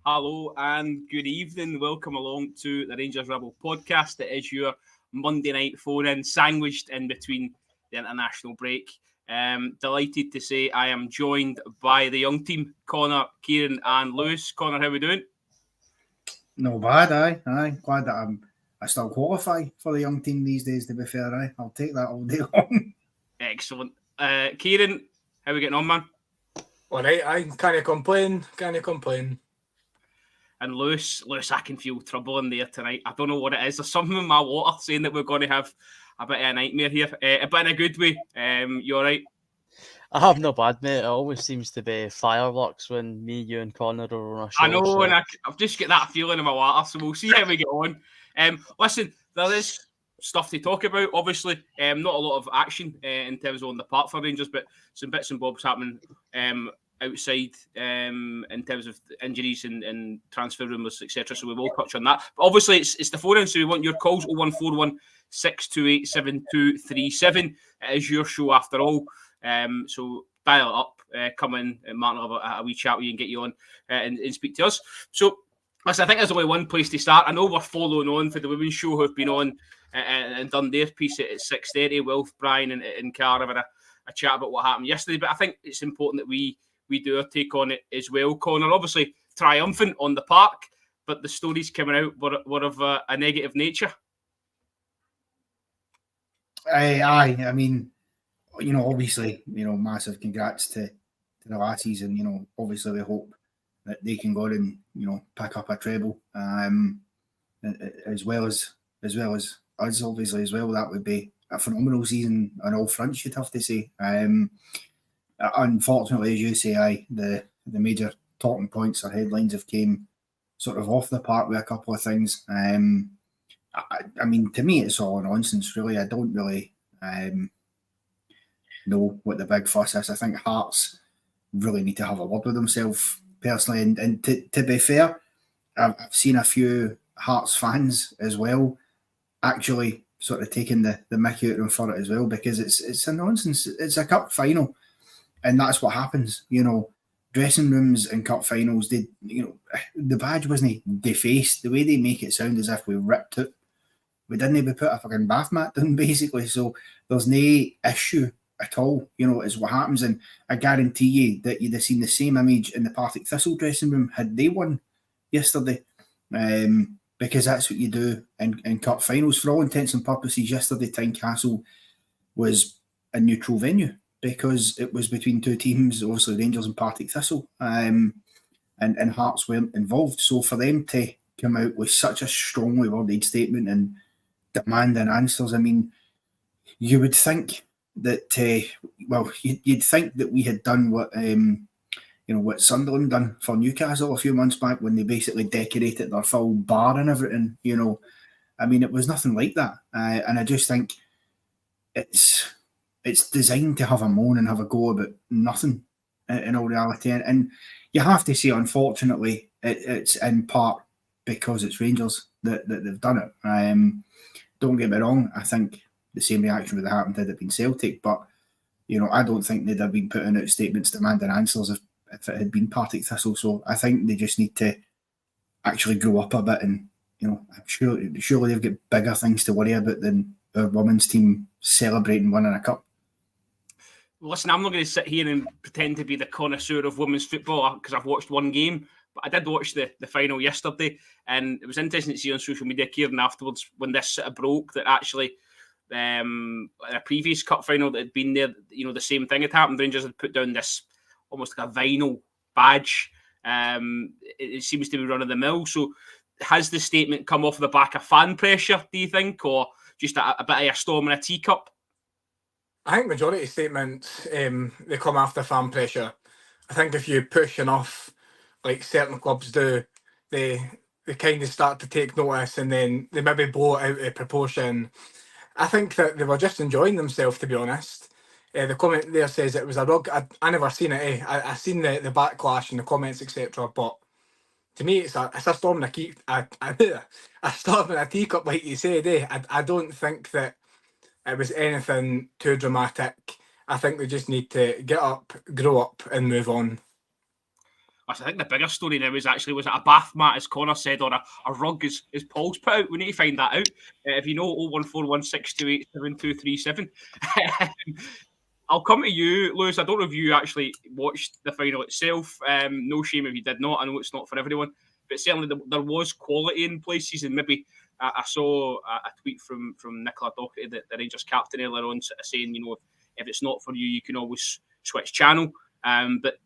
Hello and good evening. Welcome along to the Rangers Rabble podcast. It is your Monday night phone-in, sandwiched in between the international break. Delighted to say I am joined by the young team, Connor, Kieran and Lewis. Connor, how are we doing? No bad, aye. Glad that I still qualify for the young team these days, to be fair, aye. I'll take that all day long. Excellent. Kieran, how are we getting on, man? All right, I can't complain. And Lewis, I can feel trouble in there tonight. I don't know what it is. There's something in my water saying that we're going to have a bit of a nightmare here, but in a good way. You all right? I'm not bad, mate. It always seems to be fireworks when me, you, and Connor are on a show. I know, and I've just got that feeling in my water, so we'll see how we get on. Listen, there is stuff to talk about. Obviously, not a lot of action in terms of on the part for Rangers, but some bits and bobs happening outside in terms of injuries and transfer rumours, etc. So we will touch on that. But obviously, it's the phone-in, so we want your calls. 0141 628 7237. It is your show after all. So dial it up, come in, and Martin will have a wee chat with you and get you on and speak to us. So, listen, I think there's only one place to start. I know we're following on for the women's show who have been on and done their piece at 6:30. Wilf, Brian and Cara have had a chat about what happened yesterday, but I think it's important that we do our take on it as well. Connor, obviously triumphant on the park, but the stories coming out were of a negative nature. Aye. I mean, obviously, massive congrats to the lassies, and obviously we hope that they can go and pick up a treble, as well as us, obviously as well. That would be a phenomenal season on all fronts, you'd have to say. Unfortunately, as you say, the major talking points or headlines have came sort of off the park with a couple of things. I mean, to me, it's all nonsense, really. I don't really know what the big fuss is. I think Hearts really need to have a word with themselves personally. And to be fair, I've seen a few Hearts fans as well actually sort of taking the mickey out of them for it as well, because it's a nonsense. It's a cup final, and that's what happens. Dressing rooms and cup finals, the badge wasn't defaced. The way they make it sound as if we ripped it. We didn't put a fucking bath mat down, basically. So there's no issue at all. Is what happens. And I guarantee you that you'd have seen the same image in the Partick Thistle dressing room had they won yesterday. Because that's what you do in cup finals. For all intents and purposes, yesterday Tynecastle was a neutral venue because it was between two teams, obviously Rangers and Partick Thistle, and Hearts weren't involved. So for them to come out with such a strongly worded statement and demanding answers, I mean, you would think that, you'd think that we had done what Sunderland done for Newcastle a few months back when they basically decorated their full bar and everything. I mean, it was nothing like that. And I just think it's designed to have a moan and have a go about nothing in all reality. And you have to say, unfortunately, it's in part because it's Rangers that they've done it. Don't get me wrong, I think the same reaction would have happened had it been Celtic, but I don't think they'd have been putting out statements demanding answers if it had been Partick Thistle. So I think they just need to actually grow up a bit, and I'm surely they've got bigger things to worry about than our women's team celebrating winning a cup. Listen, I'm not going to sit here and pretend to be the connoisseur of women's football because I've watched one game, but I did watch the final yesterday, and it was interesting to see on social media, Kieran, afterwards when this sort of broke that actually in a previous cup final that had been there, the same thing had happened. Rangers had put down this almost like a vinyl badge. It seems to be run of the mill. So has the statement come off the back of fan pressure, do you think, or just a bit of a storm in a teacup? I think majority of statements, they come after fan pressure. I think if you push enough, like certain clubs do, they kind of start to take notice and then they maybe blow it out of proportion. I think that they were just enjoying themselves, to be honest. The comment there says it was a rug. I never seen it. I seen the backlash and the comments, etc. But to me, it's a storm in a storm in a teacup, like you said. I don't think that it was anything too dramatic. I think they just need to get up, grow up, and move on. I think the bigger story now is actually, was it a bath mat, as Connor said, or a rug, as Paul's put out? We need to find that out. If you know, 01416287237. I'll come to you, Lewis. I don't know if you actually watched the final itself. No shame if you did not. I know it's not for everyone, but certainly there was quality in places. And maybe I saw a tweet from Nicola Doherty, the Rangers captain, earlier on, saying, if it's not for you, you can always switch channel. But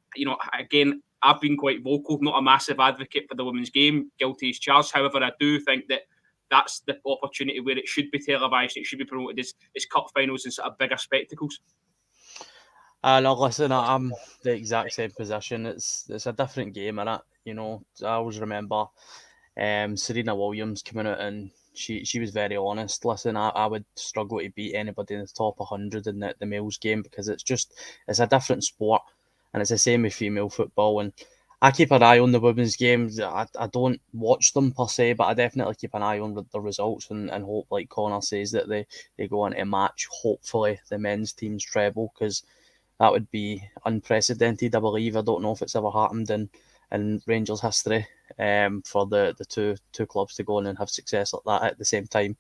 again, I've been quite vocal, not a massive advocate for the women's game, guilty as charged. However, I do think that that's the opportunity where it should be televised, it should be promoted as cup finals and sort of bigger spectacles. No, listen, I'm the exact same position. It's a different game, innit? I always remember Serena Williams coming out, and she was very honest. Listen, I would struggle to beat anybody in the top 100 in the males game, because it's a different sport. And it's the same with female football. And I keep an eye on the women's games. I don't watch them per se, but I definitely keep an eye on the results and hope, like Connor says, that they go into a match, hopefully the men's team's treble, because that would be unprecedented, I believe. I don't know if it's ever happened in Rangers history for the two clubs to go on and have success like that at the same time.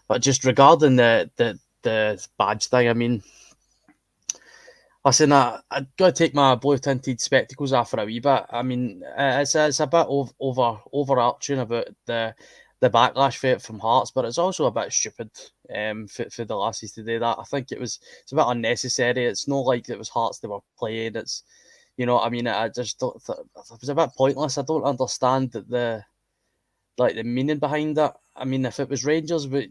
But just regarding the badge thing, I mean, listen, I've got to take my blue-tinted spectacles off for a wee bit. I mean, it's a bit overarching about the backlash for it from Hearts, but it's also a bit stupid for the lasses today. That I think it's a bit unnecessary. It's not like it was Hearts they were playing. It's, I mean, I just thought it was a bit pointless. I don't understand the meaning behind it. I mean, if it was Rangers, we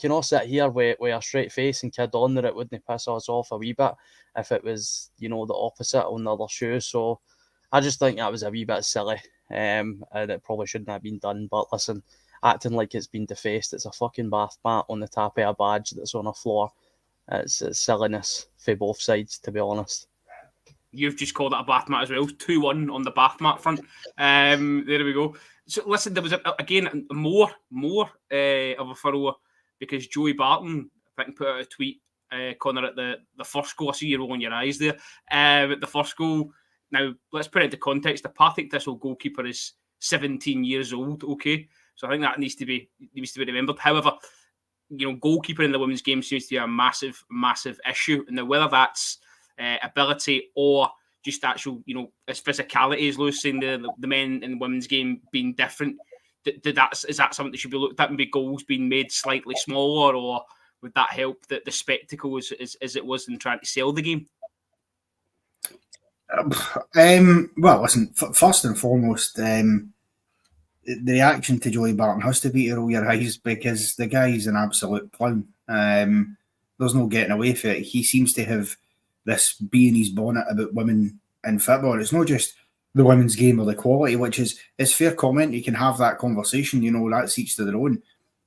can all sit here with a straight face and kid on that it wouldn't piss us off a wee bit if it was, the opposite on the other shoe. So I just think that was a wee bit silly, and it probably shouldn't have been done. But listen, acting like it's been defaced, it's a fucking bath mat on the top of a badge that's on a floor. It's silliness for both sides, to be honest. You've just called it a bath mat as well. 2-1 on the bath mat front. There we go. So listen, there was again more of a furrow, because Joey Barton, I think, put out a tweet, Connor, at the first goal. I see you rolling your eyes there. At the first goal. Now let's put it into context. The Partick Thistle goalkeeper is 17 years old. Okay, so I think that needs to be remembered. However, goalkeeping in the women's game seems to be a massive issue. And now whether that's ability or just actual, as physicality, as Lewis saying, the men and women's game being different, is that something that should be looked at? Maybe goals being made slightly smaller, or would that help the spectacle as it was in trying to sell the game? Well, listen, first and foremost, the reaction to Joey Barton has to be to roll your eyes, because the guy's an absolute clown. There's no getting away from it. He seems to have this bee in his bonnet about women in football. It's not just the women's game or the quality, which is fair comment. You can have that conversation, that's each to their own.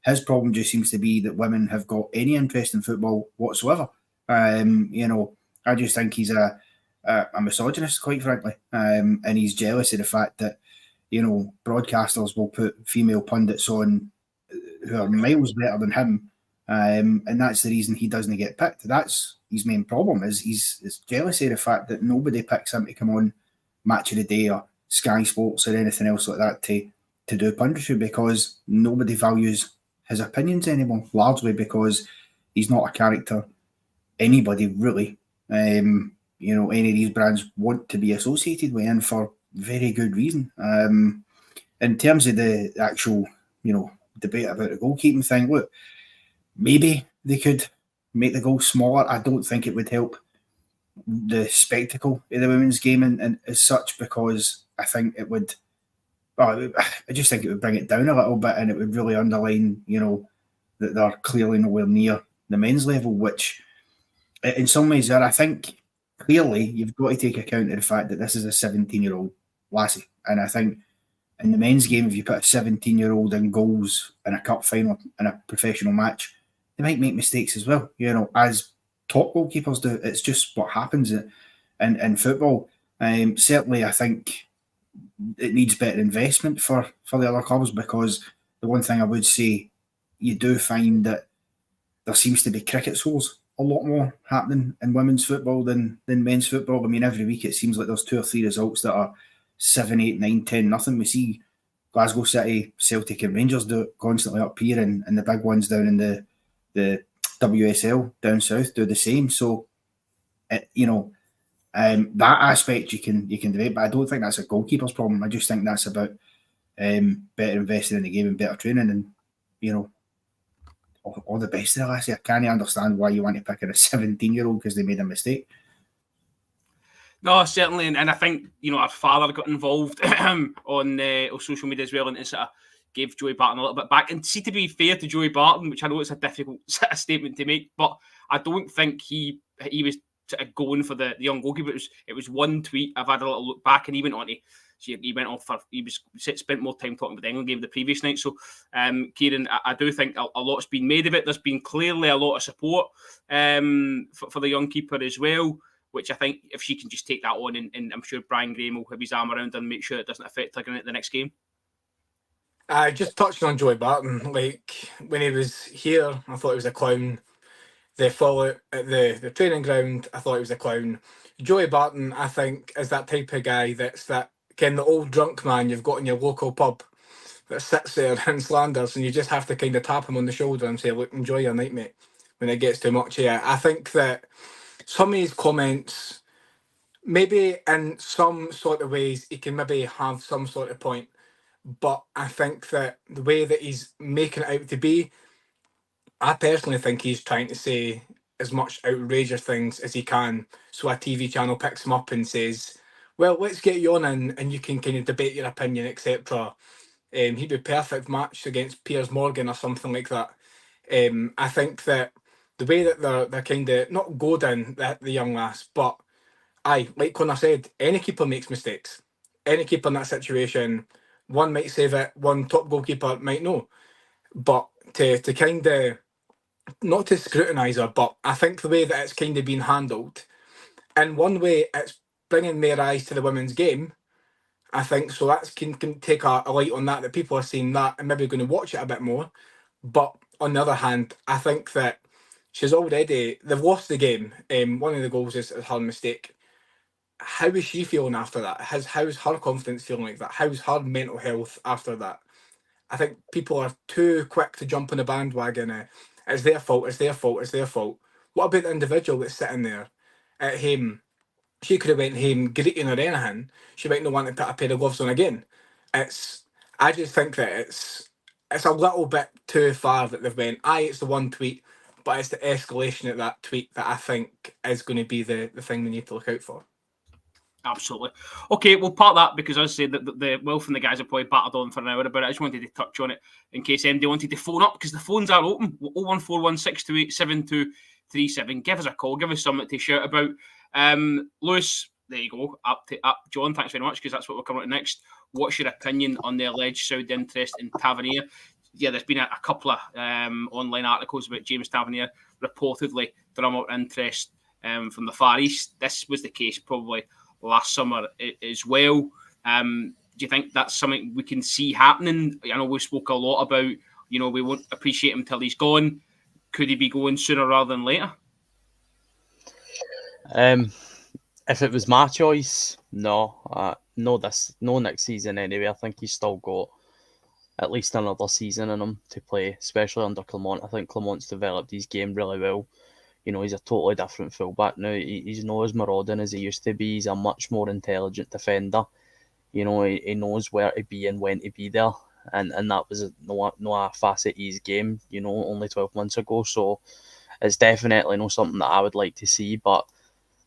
His problem just seems to be that women have got any interest in football whatsoever. I just think he's a misogynist, quite frankly, and he's jealous of the fact that broadcasters will put female pundits on who are miles better than him, and that's the reason he doesn't get picked. That's his main problem, is he's jealous of the fact that nobody picks him to come on Match of the Day or Sky Sports or anything else like that to do punditry, because nobody values his opinions anymore, largely because he's not a character anybody really, any of these brands want to be associated with, and for very good reason. In terms of the actual, debate about the goalkeeping thing, look, maybe they could make the goal smaller. I don't think it would help the spectacle of the women's game and as such, because I think it would. I just think it would bring it down a little bit, and it would really underline, that they're clearly nowhere near the men's level, which, in some ways, I think clearly you've got to take account of the fact that this is a 17-year-old lassie, and I think in the men's game, if you put a 17-year-old in goals in a cup final in a professional match, they might make mistakes as well, as top goalkeepers do. It's just what happens in football. Certainly, I think it needs better investment for the other clubs, because the one thing I would say, you do find that there seems to be cricket scores a lot more happening in women's football than men's football. I mean, every week it seems like there's 2 or 3 results that are 7, 8, 9, 10, nothing. We see Glasgow City, Celtic and Rangers do it constantly up here, and the big ones down in the WSL down south do the same. So, that aspect you can debate, but I don't think that's a goalkeeper's problem. I just think that's about better investing in the game and better training, and all the best of the last year. I can't understand why you want to pick a 17-year-old because they made a mistake. No, certainly, and I think our father got involved on social media as well, and it sort of gave Joey Barton a little bit back. And see, to be fair to Joey Barton, which I know it's a difficult statement to make, but I don't think he was sort of going for the young goalkeeper. It was one tweet. I've had a little look back, and he went on to. So he went off spent more time talking about the England game the previous night. So, Kieran, I do think a lot's been made of it. There's been clearly a lot of support for the young keeper as well, which I think if she can just take that on, and I'm sure Brian Graham will have his arm around her and make sure it doesn't affect her in the next game. Just touching on Joey Barton, like when he was here, I thought he was a clown. The fallout at the training ground, I thought he was a clown. Joey Barton, I think, is that type of guy that's that the old drunk man you've got in your local pub that sits there and slanders, and you just have to kind of tap him on the shoulder and say, look, enjoy your night, mate, when it gets too much. Yeah, I think that some of his comments, maybe in some sort of ways, he can maybe have some sort of point, but I think that the way that he's making it out to be, I personally think he's trying to say as much outrageous things as he can, so a TV channel picks him up and says, well, let's get you on and you can kind of debate your opinion, etc. He'd be a perfect match against Piers Morgan or something like that. I think that the way that they're kind of not goading the young lass, but like Connor said, any keeper makes mistakes. Any keeper in that situation, one might save it, one top goalkeeper might no. But to kind of, not to scrutinise her, but I think the way that it's kind of been handled, in one way, it's bringing more eyes to the women's game. I think so. That can take a light on that people are seeing that and maybe going to watch it a bit more. But on the other hand, I think that they've lost the game. One of the goals is her mistake. How is she feeling after that? How's her confidence feeling like that? How's her mental health after that? I think people are too quick to jump on the bandwagon. It's their fault, it's their fault, it's their fault. What about the individual that's sitting there at home? She could have went home greeting or anything. She might not want to put a pair of gloves on again. I just think that it's a little bit too far that they've went. It's the one tweet, but it's the escalation of that tweet that I think is going to be the thing we need to look out for. Absolutely. Okay, we'll part that because as I said, the Wilf and the guys have probably battered on for an hour about it. I just wanted to touch on it in case anybody wanted to phone up because the phones are open. 01416287237. Give us a call. Give us something to shout about. Lewis, there you go. Up. John, thanks very much because that's what we're coming to next. What's your opinion on the alleged Saudi interest in Tavernier? Yeah, there's been a couple of online articles about James Tavernier reportedly drum up interest from the Far East. This was the case probably last summer as well. Do you think that's something we can see happening? I know we spoke a lot about, we won't appreciate him till he's gone. Could he be going sooner rather than later? If it was my choice, no next season anyway. I think he's still got at least another season in him to play, especially under Clement. I think Clement's developed his game really well. He's a totally different fullback now. He's not as marauding as he used to be. He's a much more intelligent defender. He knows where to be and when to be there. And that was not a facet of his game, only 12 months ago. So it's definitely not something that I would like to see. But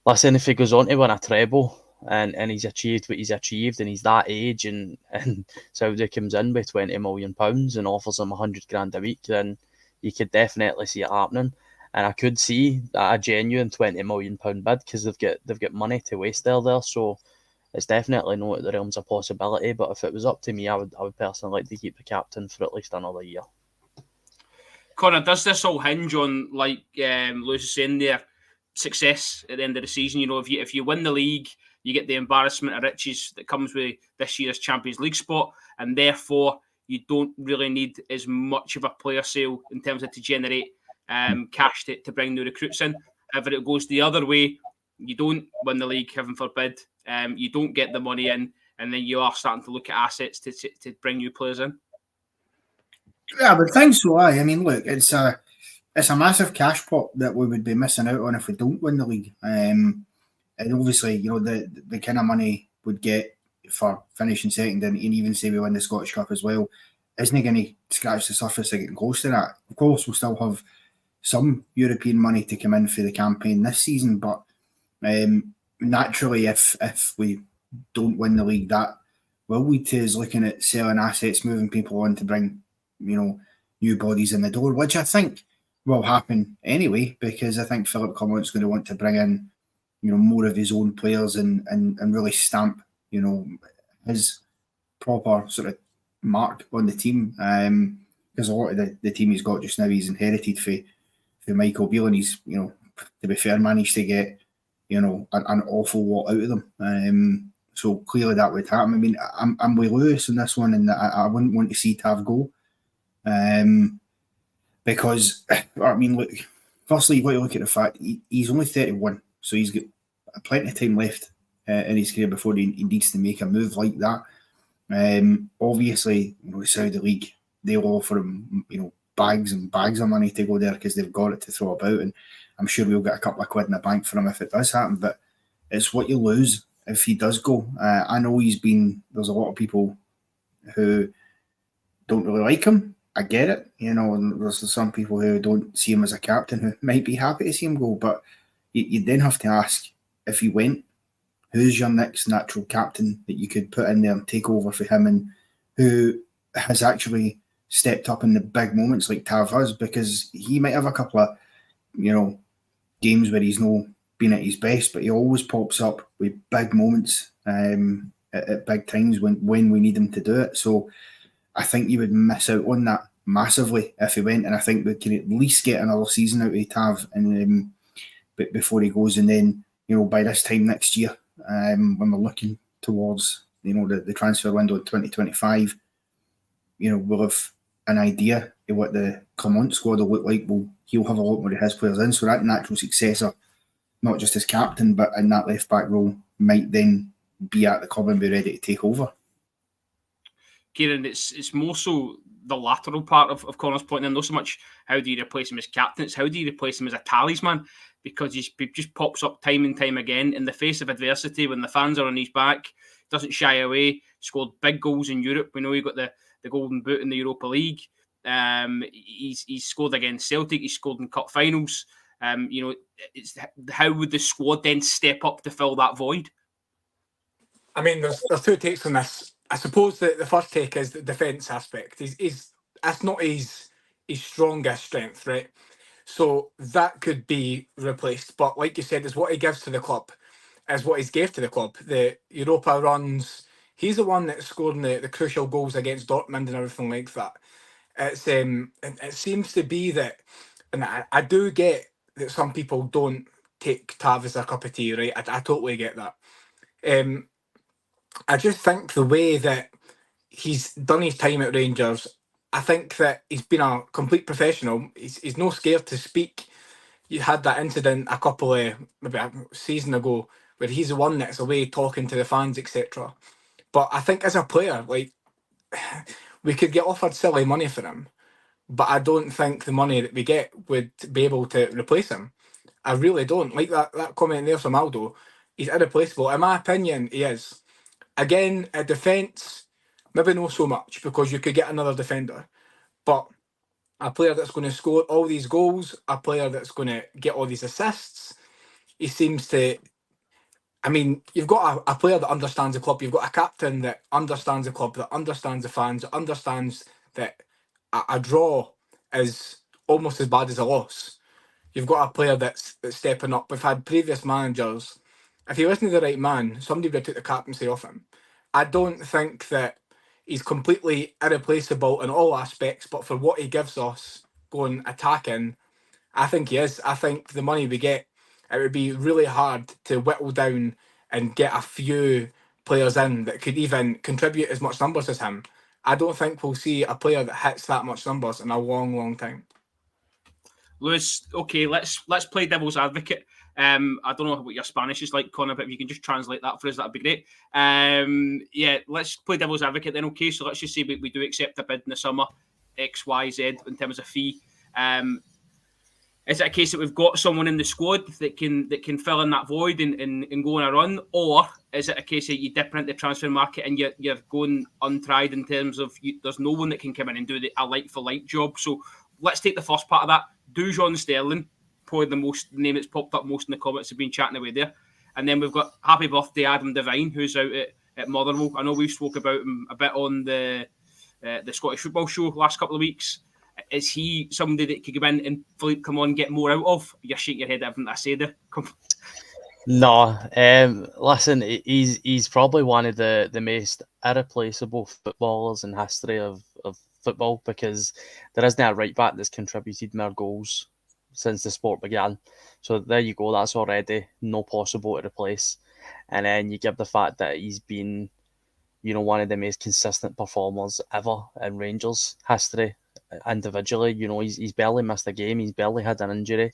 listen, if he goes on to win a treble and he's achieved what he's achieved and he's that age and Saudi comes in with £20 million and offers him $100,000 a week, then you could definitely see it happening. And I could see a genuine £20 million bid because they've got money to waste there. So it's definitely not out the realms of possibility. But if it was up to me, I would personally like to keep the captain for at least another year. Connor, does this all hinge on, like Lewis is saying there, success at the end of the season? If you win the league, you get the embarrassment of riches that comes with this year's Champions League spot, and therefore you don't really need as much of a player sale in terms of to generate cash to bring new recruits in. If it goes the other way, you don't win the league, heaven forbid, you don't get the money in, and then you are starting to look at assets to bring new players in? Yeah, but think so. I mean, look, it's a massive cash pot that we would be missing out on if we don't win the league. And obviously, the kind of money we'd get for finishing second, and even say we win the Scottish Cup as well, isn't going to scratch the surface of getting close to that. Of course, we'll still have some European money to come in for the campaign this season, but naturally, if we don't win the league, that will lead to us looking at selling assets, moving people on to bring new bodies in the door, which I think will happen anyway, because I think Philip Clement's going to want to bring in more of his own players and really stamp his proper sort of mark on the team, because a lot of the team he's got just now he's inherited for Michael Beale, and he's to be fair managed to get an awful lot out of them, so clearly that would happen. I mean, I'm with Lewis in this one, and I wouldn't want to see Tav go, because I mean, look, firstly you've got to look at the fact he's only 31, so he's got plenty of time left in his career before he needs to make a move like that. Obviously, the Saudi League, they'll offer him, bags and bags of money to go there because they've got it to throw about, and I'm sure we'll get a couple of quid in the bank for him if it does happen. But it's what you lose if he does go. I know there's a lot of people who don't really like him. I get it, and there's some people who don't see him as a captain who might be happy to see him go. But you then have to ask, if he went, who's your next natural captain that you could put in there and take over for him, and who has actually stepped up in the big moments like Tav has? Because he might have a couple of, games where he's not been at his best, but he always pops up with big moments at big times when we need him to do it. So I think you would miss out on that massively if he went, and I think we can at least get another season out of Tav and before he goes, and then by this time next year, when we're looking towards the transfer window in 2025, we'll have an idea of what the Clement squad will look like. He'll have a lot more of his players in, so that natural successor, not just as captain but in that left back role, might then be at the club and be ready to take over. Kieran, it's more so the lateral part of Connor's point, and not so much how do you replace him as captain, it's how do you replace him as a talisman, because he just pops up time and time again in the face of adversity when the fans are on his back, doesn't shy away, scored big goals in Europe. We know he got the golden boot in the Europa League. He's scored against Celtic, he's scored in cup finals. It's how would the squad then step up to fill that void? I mean, there's two takes on this. I suppose that the first take is the defence aspect. That's not his strongest strength, right? So that could be replaced. But like you said, is what he gives to the club, is what he's gave to the club. The Europa runs, he's the one that's scoring the crucial goals against Dortmund and everything like that. It seems to be that, and I do get that some people don't take Tav as a cup of tea, right? I totally get that. I just think the way that he's done his time at Rangers, I think that he's been a complete professional. He's no scared to speak. You had that incident a couple of, maybe a season ago, where he's the one that's away talking to the fans, etc. But I think as a player, like, we could get offered silly money for him, but I don't think the money that we get would be able to replace him. I really don't. Like that comment there from Aldo, he's irreplaceable. In my opinion, he is. Again, a defence, maybe not so much, because you could get another defender. But a player that's going to score all these goals, a player that's going to get all these assists, he seems to... I mean, you've got a player that understands the club. You've got a captain that understands the club, that understands the fans, that understands that a draw is almost as bad as a loss. You've got a player that's stepping up. We've had previous managers. If he wasn't the right man, somebody would have took the captaincy off him. I don't think that he's completely irreplaceable in all aspects, but for what he gives us going attacking, I think he is. I think the money we get, it would be really hard to whittle down and get a few players in that could even contribute as much numbers as him. I don't think we'll see a player that hits that much numbers in a long, long time. Lewis, okay, let's play devil's advocate. I don't know what your Spanish is like, Connor, but if you can just translate that for us, that'd be great. Yeah, let's play devil's advocate then. Okay, so let's just say we do accept a bid in the summer, X, Y, Z in terms of fee. Is it a case that we've got someone in the squad that can fill in that void and go on a run, or is it a case that you dip into the transfer market and you're going untried in terms of there's no one that can come in and do a like for like job? So let's take the first part of that. Dujon Sterling, probably the name that's popped up most in the comments have been chatting away there, and then we've got happy birthday Adam Devine, who's out at Motherwell. I know we spoke about him a bit on the Scottish Football Show last couple of weeks. Is he somebody that could come in and Philippe, come on, get more out of? You're shaking your head at everything I say there. No, listen, he's probably one of the most irreplaceable footballers in history of football, because there isn't a right back that's contributed more goals since the sport began. So there you go, that's already no possible to replace. And then you give the fact that he's been, one of the most consistent performers ever in Rangers history. Individually, he's barely missed a game, he's barely had an injury.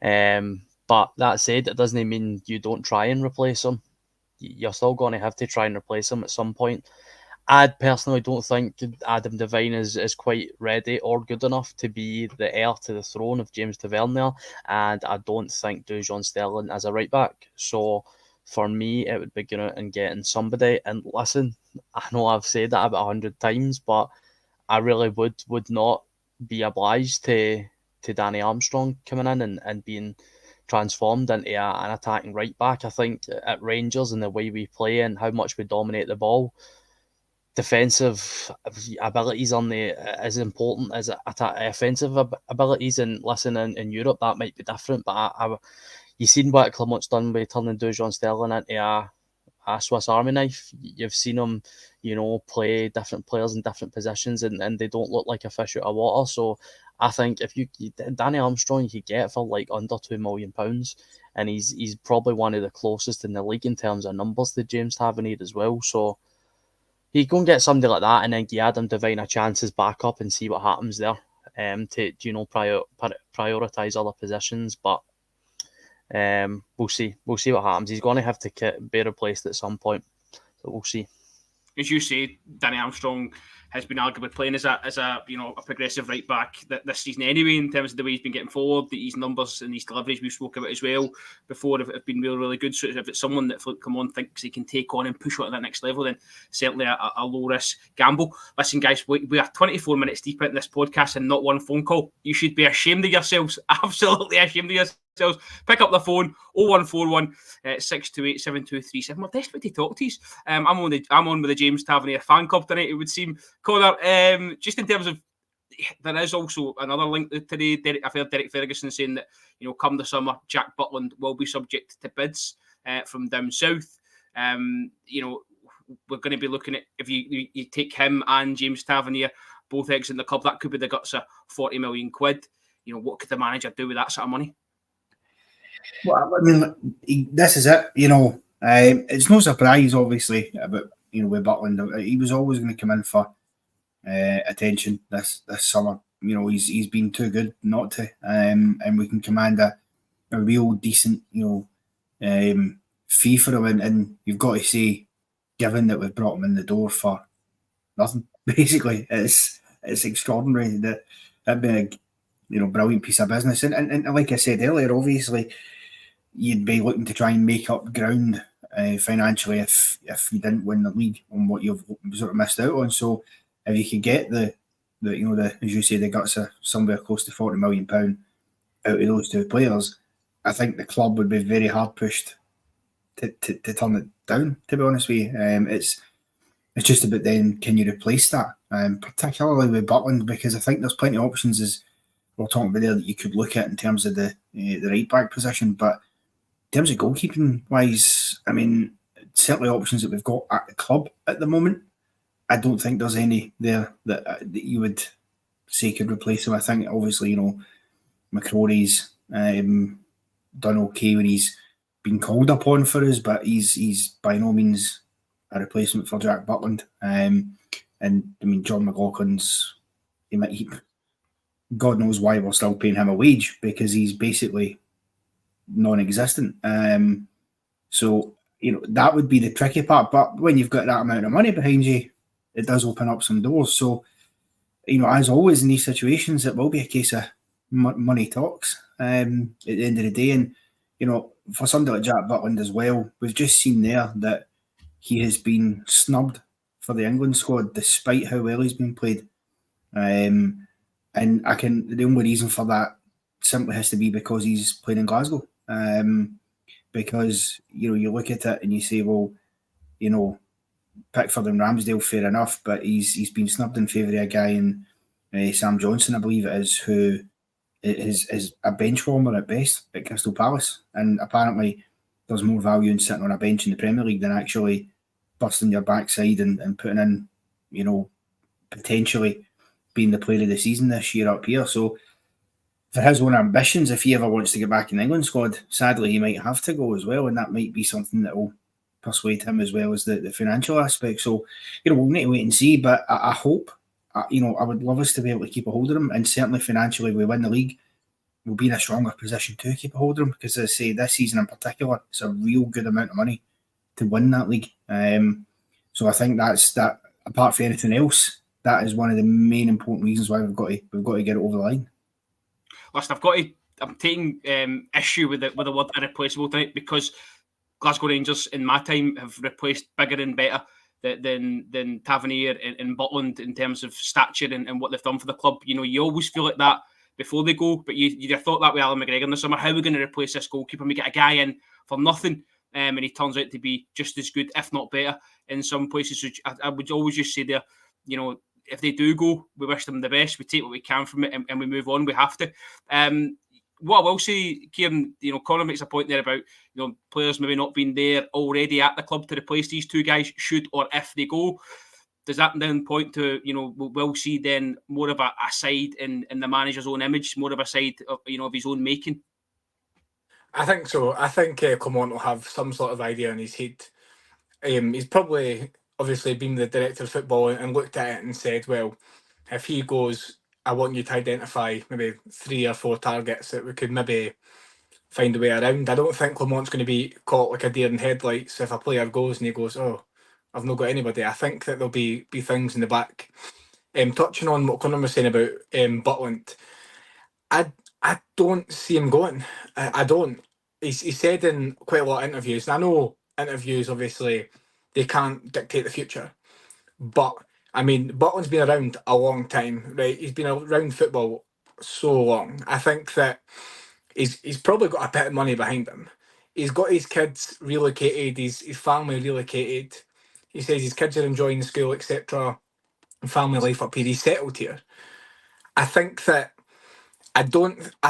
But that said, it doesn't mean you don't try and replace him. You're still going to have to try and replace him at some point. I personally don't think Adam Devine is quite ready or good enough to be the heir to the throne of James Tavernier, and I don't think Dujon Sterling as a right back. So for me, it would be going out and getting somebody. And listen, I know I've said that about 100 times, but I really would not be obliged to Danny Armstrong coming in and being transformed into an attacking right back. I think at Rangers and the way we play and how much we dominate the ball, defensive abilities on as important as offensive abilities. And listen, in Europe that might be different, but you've seen what Clement's done by turning Dujon Sterling into a Swiss Army knife. You've seen him, play different players in different positions, and they don't look like a fish out of water. So I think if Danny Armstrong, you could get for like under £2 million, and he's probably one of the closest in the league in terms of numbers that James Tavernier as well. So you go and get somebody like that, and then give Adam Devine a chance as backup and see what happens there. To prioritise other positions, but we'll see what happens. He's going to have to be replaced at some point, so we'll see. As you say, Danny Armstrong has been arguably playing as a progressive right back this season anyway, in terms of the way he's been getting forward. His numbers and his deliveries we've spoken about as well before have been really, really good. So if it's someone that thinks he can take on and push on to that next level, then certainly a low risk gamble. Listen, guys, we are 24 minutes deep into this podcast and not one phone call. You should be ashamed of yourselves. Absolutely ashamed of yourselves. Pick up the phone 0141 628 7237. We're desperate to talk to you. I'm on with the James Tavernier fan club tonight, it would seem. Connor, just in terms of, there is also another link today. I've heard Derek Ferguson saying that come the summer, Jack Butland will be subject to bids from down south. We're going to be looking at, if you take him and James Tavernier both exiting the club, that could be the guts of 40 million quid. What could the manager do with that sort of money? Well, I mean, this is it. It's no surprise, obviously, about with Butland. He was always going to come in for attention this summer. He's been too good not to, and we can command a real decent fee for him. And you've got to say, given that we've brought him in the door for nothing, basically, it's extraordinary. That'd be a brilliant piece of business. And like I said earlier, obviously, you'd be looking to try and make up ground financially if you didn't win the league on what you've sort of missed out on. So if you could get the as you say, the guts of somewhere close to £40 million out of those two players, I think the club would be very hard pushed to turn it down, to be honest with you. It's just about then, can you replace that? Particularly with Butland, because I think there's plenty of options, as we're talking about there, that you could look at in terms of the right back position. But in terms of goalkeeping wise, I mean, certainly options that we've got at the club at the moment, I don't think there's any there that you would say could replace him. I think obviously, McCrory's done okay when he's been called upon for us, but he's by no means a replacement for Jack Butland. And I mean, John McLaughlin's, God knows why we're still paying him a wage, because he's basically non-existent. So, that would be the tricky part. But when you've got that amount of money behind you, it does open up some doors. So, as always in these situations, it will be a case of money talks at the end of the day. And, for somebody like Jack Butland as well, we've just seen there that he has been snubbed for the England squad despite how well he's been played. And the only reason for that simply has to be because he's playing in Glasgow. Because, you look at it and you say, well, Pickford and Ramsdale, fair enough, but he's been snubbed in favour of a guy in Sam Johnson, I believe it is, who is a bench warmer at best at Crystal Palace, and apparently there's more value in sitting on a bench in the Premier League than actually busting your backside and putting in, potentially being the player of the season this year up here. So for his own ambitions, if he ever wants to get back in the England squad, sadly he might have to go as well, and that might be something that will persuade him as well as the financial aspect. So, we'll need to wait and see, but I hope, I would love us to be able to keep a hold of him, and certainly financially, if we win the league, we'll be in a stronger position to keep a hold of him, because as I say, this season in particular, it's a real good amount of money to win that league. So I think that's that. Apart from anything else, that is one of the main important reasons why we've got to get it over the line. Listen, I'm taking issue with the word irreplaceable tonight, because Glasgow Rangers in my time have replaced bigger and better than Tavernier and Butland in terms of stature and what they've done for the club. You always feel like that before they go, but you thought that with Alan McGregor in the summer. How are we going to replace this goalkeeper? We get a guy in for nothing, and he turns out to be just as good, if not better, in some places. So I would always just say there, if they do go, we wish them the best. We take what we can from it and we move on. We have to. What I will say, Kieran, Conor makes a point there about players maybe not being there already at the club to replace these two guys, should or if they go. Does that then point to, we'll see then more of a side in the manager's own image, more of a side of his own making? I think so. I think Clement will have some sort of idea in his head. He's probably obviously been the director of football and looked at it and said, well, if he goes, I want you to identify maybe 3 or 4 targets that we could maybe find a way around. I don't think Clement's going to be caught like a deer in headlights if a player goes and he goes, oh, I've not got anybody. I think that there'll be things in the back. Touching on what Conor was saying about Butland, I don't see him going. I don't. He said in quite a lot of interviews, and I know interviews, obviously, they can't dictate the future. But, I mean, Butland's been around a long time, right? He's been around football so long. I think that he's probably got a bit of money behind him. He's got his kids relocated, his family relocated. He says his kids are enjoying school, etc. Family life up here. He's settled here. I think that I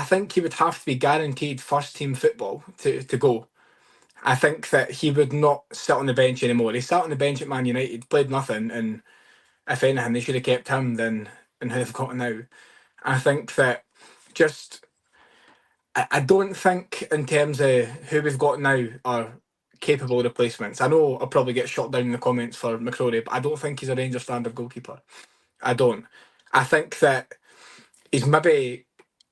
think he would have to be guaranteed first team football to go. I think that he would not sit on the bench anymore. He sat on the bench at Man United, played nothing, and if anything, they should have kept him than how they've got him now. I think that I don't think in terms of who we've got now are capable replacements. I know I'll probably get shot down in the comments for McCrory, but I don't think he's a Rangers standard goalkeeper. I don't. I think that he's maybe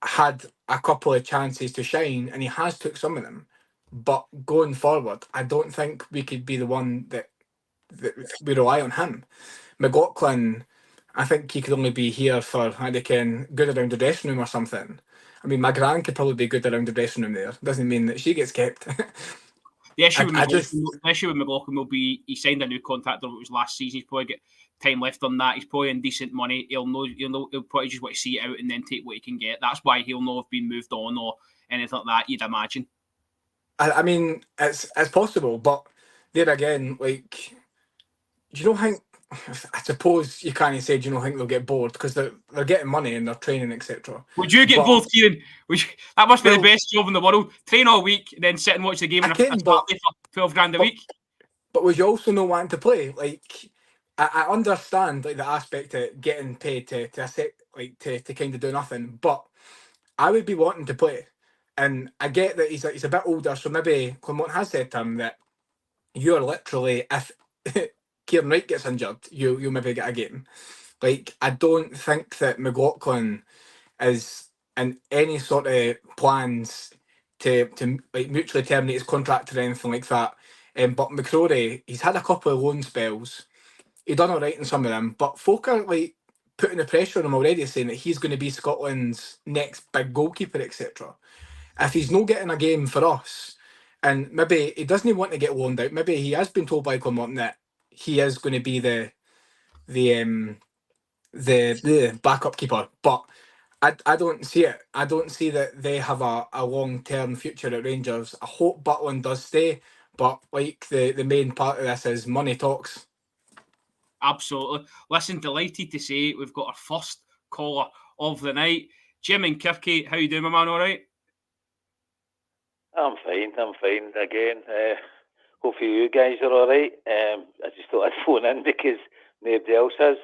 had a couple of chances to shine and he has took some of them. But going forward, I don't think we could be the one that we rely on him. McLaughlin, I think he could only be here for, good around the dressing room or something. I mean, my gran could probably be good around the dressing room there. Doesn't mean that she gets kept. The issue with McLaughlin will be he signed a new contract, or it was last season. He's probably got time left on that. He's probably in decent money. He'll probably just want to see it out and then take what he can get. That's why he'll not have been moved on or anything like that, you'd imagine. I mean, it's possible, but there again, like, do you not think? I suppose you can't say, do you not think they'll get bored because they're getting money and they're training, etc. Would you get bored, Kieran? That must be the best job in the world. Train all week, then sit and watch the game for 12 grand a week. But would you also not want to play? Like, I understand like the aspect of getting paid to kind of do nothing, but I would be wanting to play. And I get that he's a bit older, so maybe Clement has said to him that you're literally, if Kieran Wright gets injured, you'll maybe get a game. Like, I don't think that McLaughlin is in any sort of plans to like mutually terminate his contract or anything like that. But McCrory, he's had a couple of loan spells. He done all right in some of them, but folk are like putting the pressure on him already, saying that he's going to be Scotland's next big goalkeeper, etc. If he's not getting a game for us, and maybe he doesn't want to get loaned out, maybe he has been told by Clement that he is going to be the backup keeper, but I don't see it. I don't see that they have a long-term future at Rangers. I hope Butland does stay, but like the main part of this is money talks. Absolutely. Listen, delighted to say we've got our first caller of the night. Jim in Kirky, how you doing, my man? All right? I'm fine. Again, hopefully you guys are all right. I just thought I'd phone in because nobody else has.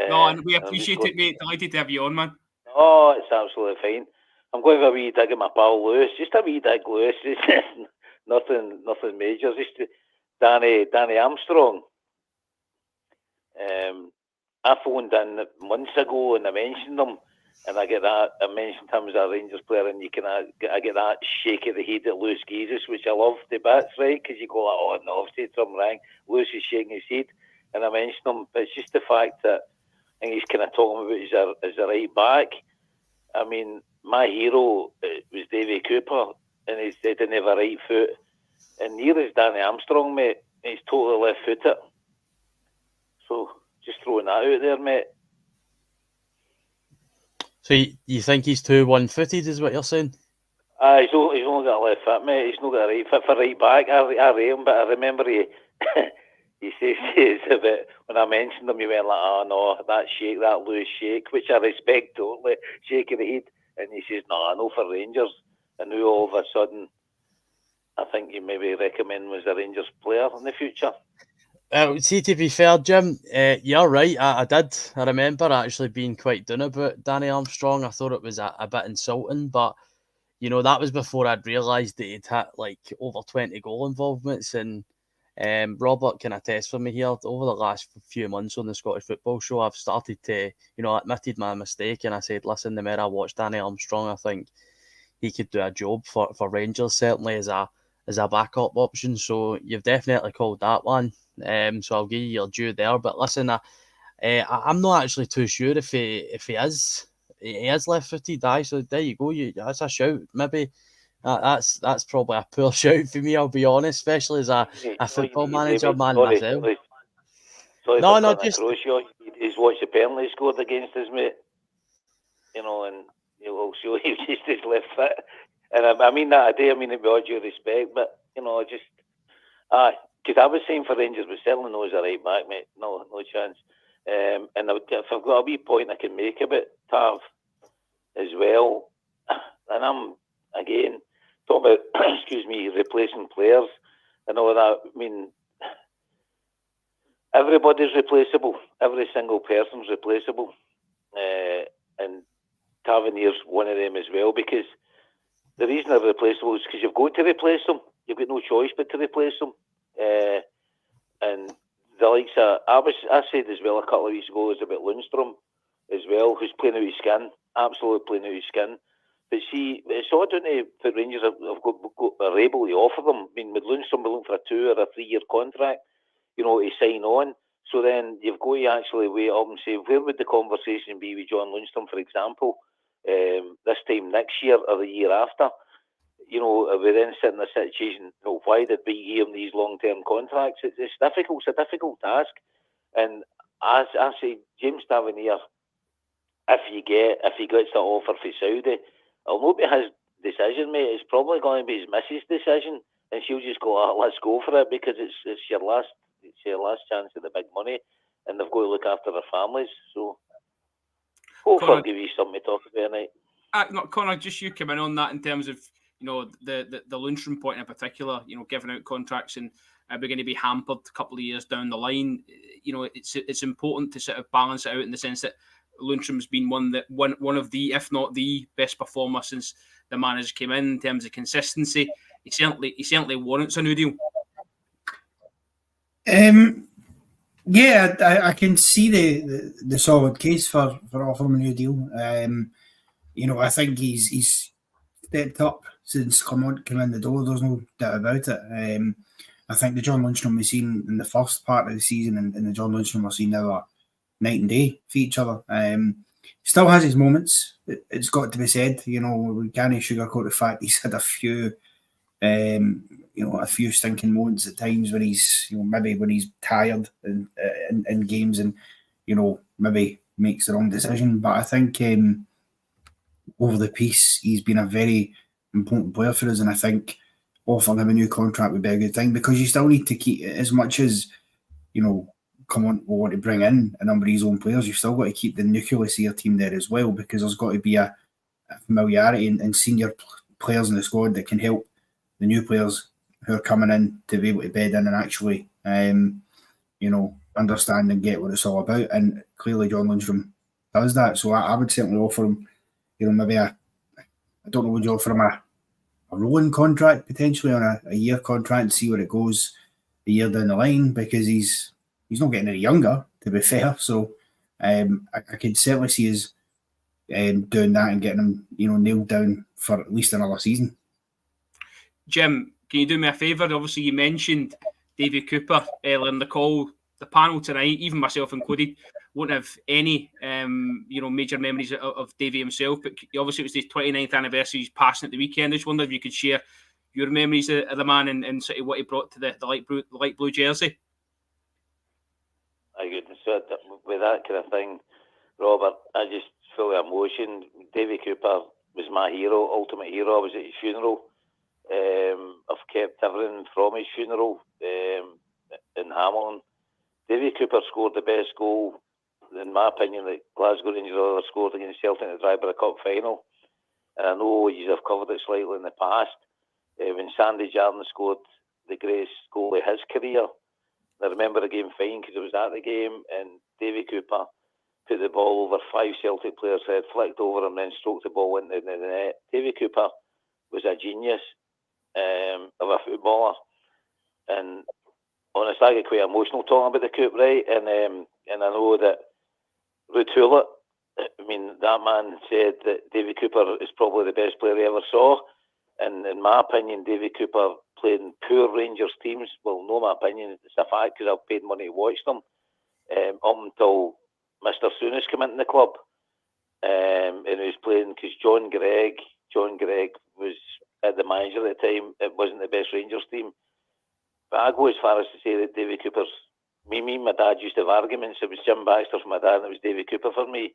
No, and we appreciate it, mate. Delighted to have you on, man. Oh, it's absolutely fine. I'm going to have a wee dig at my pal Lewis. Just a wee dig, Lewis. Nothing major. Just Danny Armstrong. I phoned in months ago and I mentioned him, and I mentioned him as a Rangers player, and I get that shake of the head at Lewis Jesus, which I love to bits, right? Because you go like, oh no, I've said something wrong. Lewis is shaking his head, and I mentioned him, but it's just the fact that I think he's kind of talking about as a right back. I mean, my hero was Davy Cooper, and he didn't have a right foot, and here is Danny Armstrong, mate. He's totally left-footed. So just throwing that out there, mate. So you think he's too one-footed, is what you're saying? He's only got a left foot, mate. He's not got a right foot for right back. I rate him, but I remember he says a bit, when I mentioned him, he went like, oh no, that Lewis shake, which I respect totally, shake of the head. And he says, no, I know for Rangers. And now all of a sudden, I think you maybe recommend him as a Rangers player in the future. See, to be fair, Jim, you're right. I did. I remember actually being quite done about Danny Armstrong. I thought it was a bit insulting, but you know, that was before I'd realised that he'd had like over 20 goal involvements. And Robert can attest for me here. Over the last few months on the Scottish Football Show, I've started to, admitted my mistake, and I said, listen, the minute I watched Danny Armstrong, I think he could do a job for Rangers, certainly as a backup option. So you've definitely called that one. So I'll give you your due there. But listen, I'm not actually too sure if he is left-footed. So there you go. That's a shout. Maybe that's probably a poor shout for me. I'll be honest, especially as a football manager man myself. No, just he's watched the penalty scored against us, mate. And you'll show he just his left foot. And I mean that today. I mean it with all due respect, but because I was saying for Rangers, but certainly knows a right back, mate. No chance. And if I've got a wee point I can make about Tav as well, and I'm again talking about replacing players and all that. I mean, everybody's replaceable. Every single person's replaceable, and Tavernier's one of them as well. Because the reason they're replaceable is because you've got to replace them. You've got no choice but to replace them. And the likes of, I said as well a couple of weeks ago is about Lundstrom as well, who's playing out his skin, absolutely playing out his skin. But see, it's all down to the Rangers have got a Rabble to offer them. I mean, with Lundstrom, we're looking for a 2 or a 3 year contract, to sign on. So then you've got to actually weigh up and say, where would the conversation be with John Lundstrom, for example, this time next year or the year after? We then sit in a situation, why did we give him these long-term contracts? It's difficult. It's a difficult task. And as I say, James Tavernier, if he gets that offer for Saudi, it'll not be his decision, mate. It's probably going to be his missus' decision, and she'll just go, let's go for it, because it's your last chance at the big money, and they've got to look after their families. So hopefully I'll give you something to talk about tonight. Connor, just you come in on that in terms of the Lundstrom point in particular, giving out contracts and we're going to be hampered a couple of years down the line. It's important to sort of balance it out in the sense that Lundstrom's been one of the, if not the best performer since the manager came in terms of consistency. He certainly warrants a new deal. Yeah, I can see the solid case for offering a new deal. I think he's stepped up since come in the door. There's no doubt about it. I think the John Lundstrom we've seen in the first part of the season and the John Lundstrom we're seeing now are night and day for each other. Still has his moments. It's got to be said. We can't sugarcoat the fact he's had a few, a few stinking moments at times when he's, maybe when he's tired in games and, maybe makes the wrong decision. But I think over the piece, he's been a very important player for us, and I think offering him a new contract would be a good thing, because you still need to keep, as much as we want to bring in a number of his own players, you've still got to keep the nucleus of your team there as well, because there's got to be a familiarity and senior players in the squad that can help the new players who are coming in to be able to bed in and actually understand and get what it's all about. And clearly John Lundstrom does that, so I would certainly offer him maybe I don't know, would you offer him a rolling contract potentially on a year contract and see where it goes a year down the line, because he's not getting any younger, to be fair. So I could certainly see us doing that and getting him nailed down for at least another season. Jim, can you do me a favour? Obviously you mentioned Davy Cooper earlier in the call. The panel tonight, even myself included, won't have any major memories of Davy himself, but obviously it was his 29th anniversary, he's passing at the weekend. I just wonder if you could share your memories of the man and sort of what he brought to the light blue jersey. I could, so with that kind of thing, Robert, I just full of emotion. Davy Cooper was my hero, ultimate hero. I was at his funeral. I've kept everything from his funeral in Hamilton. Davy Cooper scored the best goal, in my opinion, that Glasgow Rangers ever scored against Celtic in the Dryborough Cup final. And I know you have covered it slightly in the past. When Sandy Jardine scored the greatest goal of his career, I remember the game fine because it was at the game, and Davy Cooper put the ball over 5 Celtic players' head, flicked over and then stroked the ball into the net. Davy Cooper was a genius of a footballer, and honestly, I get quite emotional talking about the Coop, right? And I know that Ruud Hullet, that man said that Davy Cooper is probably the best player he ever saw. And in my opinion, Davy Cooper played in poor Rangers teams. Well, no, my opinion, it's a fact because I've paid money to watch them up until Mr. Souness came into the club. And he was playing because John Gregg was the manager at the time. It wasn't the best Rangers team. But I go as far as to say that Davy Cooper's... Me and my dad used to have arguments. It was Jim Baxter for my dad and it was Davy Cooper for me.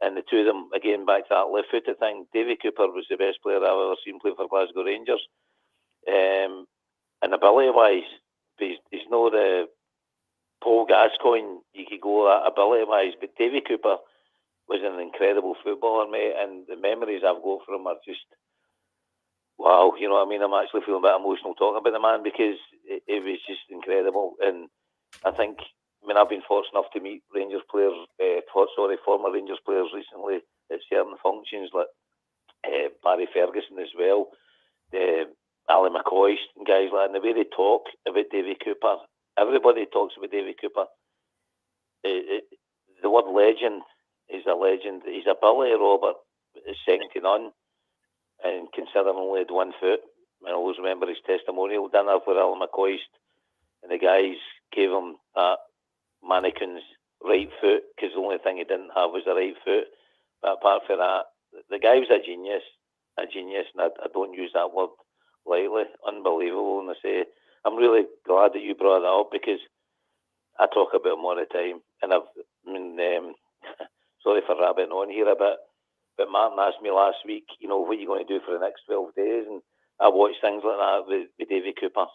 And the two of them, again, back to that left-footed thing, Davy Cooper was the best player I've ever seen play for Glasgow Rangers. And ability-wise, he's not the Paul Gascoigne, you could go at ability-wise, but Davy Cooper was an incredible footballer, mate, and the memories I've got from him are just... Wow, you know what I mean? I'm actually feeling a bit emotional talking about the man because it was just incredible. And I think, I've been fortunate enough to meet Rangers players, former Rangers players recently at certain functions, like Barry Ferguson as well, Ali McCoy and guys like that. And the way they talk about Davy Cooper, everybody talks about Davy Cooper. The word legend is a legend. His ability, Robert, is second to none. And considering only had 1 foot, I always remember his testimonial dinner for Alan McCoy, and the guys gave him that mannequin's right foot because the only thing he didn't have was the right foot. But apart from that, the guy was a genius, and I don't use that word lightly. Unbelievable, and I say I'm really glad that you brought that up because I talk about him all the time, and sorry for rabbiting on here a bit. But Martin asked me last week, what are you going to do for the next 12 days? And I watched things like that with Davy Cooper,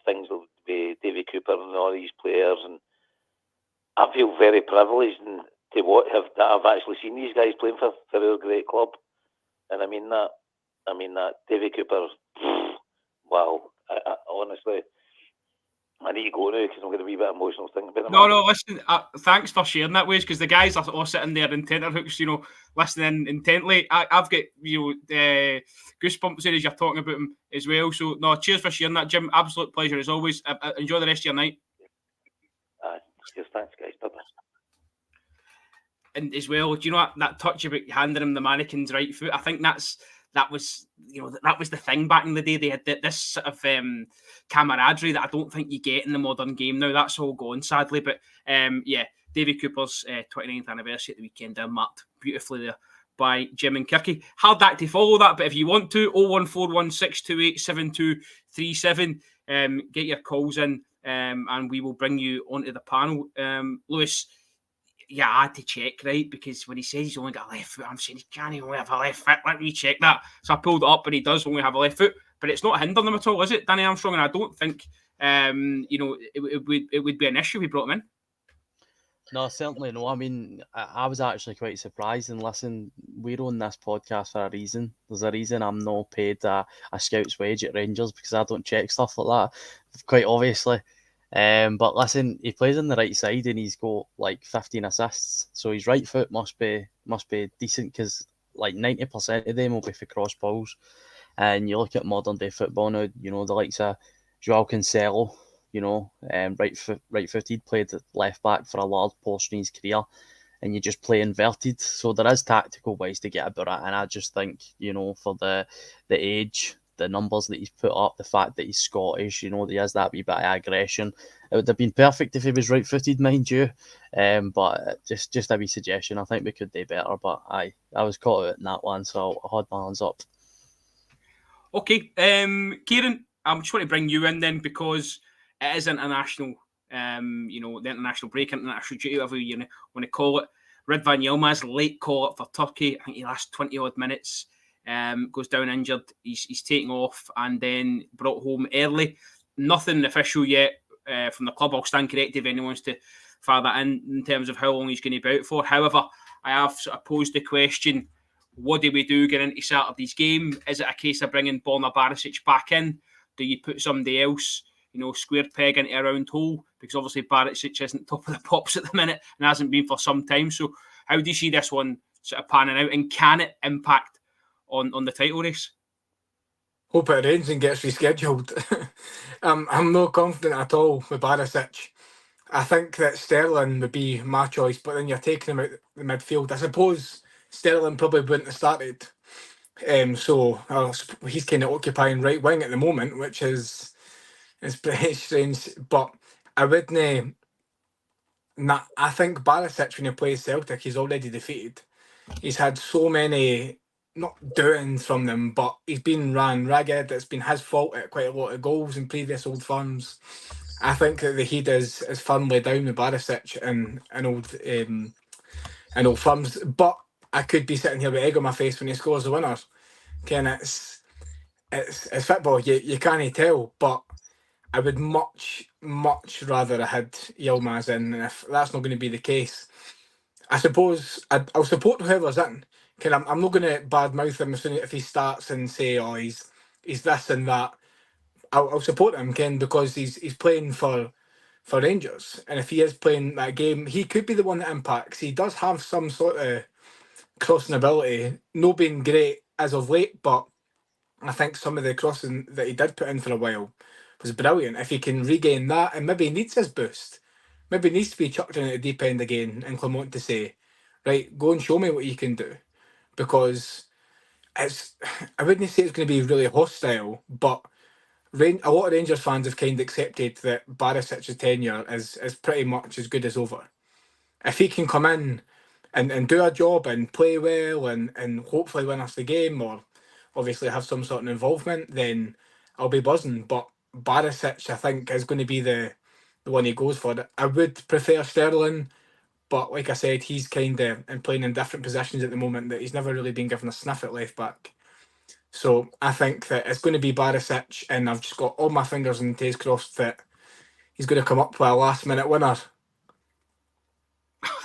things with Davy Cooper and all these players. And I feel very privileged that I've actually seen these guys playing for our great club. And I mean that. Davy Cooper, wow. I honestly... I need to go now because I'm going to be a bit emotional thinking about it. No, listen, thanks for sharing that, Ways, because the guys are all sitting there in tenterhooks, listening intently. I've got, goosebumps there as you're talking about him as well. So, no, cheers for sharing that, Jim. Absolute pleasure as always. Enjoy the rest of your night. Cheers, thanks, guys. Bye-bye. And as well, do you know that touch about handing him the mannequin's right foot? I think that's that was the thing back in the day. They had this sort of camaraderie that I don't think you get in the modern game now. That's all gone, sadly. But Davy Cooper's 29th anniversary at the weekend, marked beautifully there by Jim and Kirky. Hard act to follow that, but if you want to, 01416287237, get your calls in, and we will bring you onto the panel. Lewis, yeah, I had to check, right? Because when he says he's only got a left foot, I'm saying he can't even have a left foot. Let me check that. So I pulled it up, and he does only have a left foot, but it's not hindering him at all, is it, Danny Armstrong? And I don't think, it would be an issue if we brought him in. No, certainly no. I mean, I was actually quite surprised. And listen, we're on this podcast for a reason. There's a reason I'm not paid a scout's wage at Rangers, because I don't check stuff like that, quite obviously. But listen, he plays on the right side and he's got like 15 assists. So his right foot must be decent, because like 90% of them will be for cross balls. And you look at modern day football now, the likes of Joao Cancelo, right-footed, played left back for a large portion of his career, and you just play inverted. So there is tactical ways to get about it, and I just think, for the age, the numbers that he's put up, the fact that he's Scottish, there is that wee bit of aggression. It would have been perfect if he was right-footed, mind you, but just a wee suggestion. I think we could do better, but I was caught out in that one, so I had my hands up. Okay, Kieran, I just want to bring you in then, because it is international, the international break, international duty, whatever you want to call it. Ridvan Yilmaz, late call-up for Turkey. I think he lasts 20-odd minutes, goes down injured. He's taken off and then brought home early. Nothing official yet from the club. I'll stand corrected if anyone wants to fire that in terms of how long he's going to be out for. However, I have sort of posed the question, what do we do getting into Saturday's game? Is it a case of bringing Borna Barisic back in? Do you put somebody else, square peg into a round hole? Because obviously Barisic isn't top of the pops at the minute and hasn't been for some time. So how do you see this one sort of panning out, and can it impact on the title race? Hope it rains and gets rescheduled. I'm not confident at all with Barisic. I think that Sterling would be my choice, but then you're taking him out the midfield. I suppose Sterling probably wouldn't have started. So he's kind of occupying right wing at the moment, which is pretty strange. But I wouldn't. I think Barisic, when he plays Celtic, he's already defeated. He's had so many, not doings from them, but he's been ran ragged. It's been his fault at quite a lot of goals in previous Old Firms. I think that the heat is firmly down with Barisic and Old Firms. But I could be sitting here with egg on my face when he scores the winners. Ken, it's football. You can't tell, but I would much rather have had Yilmaz in. And if that's not going to be the case, I suppose I'll support whoever's in. Ken, I'm not going to badmouth him as soon if he starts and say, oh, he's this and that. I'll support him, Ken, because he's playing for Rangers, and if he is playing that game, he could be the one that impacts. He does have some sort of crossing ability, not being great as of late, but I think some of the crossing that he did put in for a while was brilliant. If he can regain that, and maybe he needs his boost, maybe he needs to be chucked in at the deep end again, and Clement to say, right, go and show me what you can do, because I wouldn't say it's going to be really hostile, but a lot of Rangers fans have kind of accepted that Barisic's tenure is pretty much as good as over. If he can come in and do a job and play well and hopefully win us the game, or obviously have some sort of involvement, then I'll be buzzing. But Barisic, I think, is going to be the one he goes for. I would prefer Sterling, but like I said, he's kind of playing in different positions at the moment that he's never really been given a sniff at left back. So I think that it's going to be Barisic, and I've just got all my fingers and toes crossed that he's going to come up with a last-minute winner.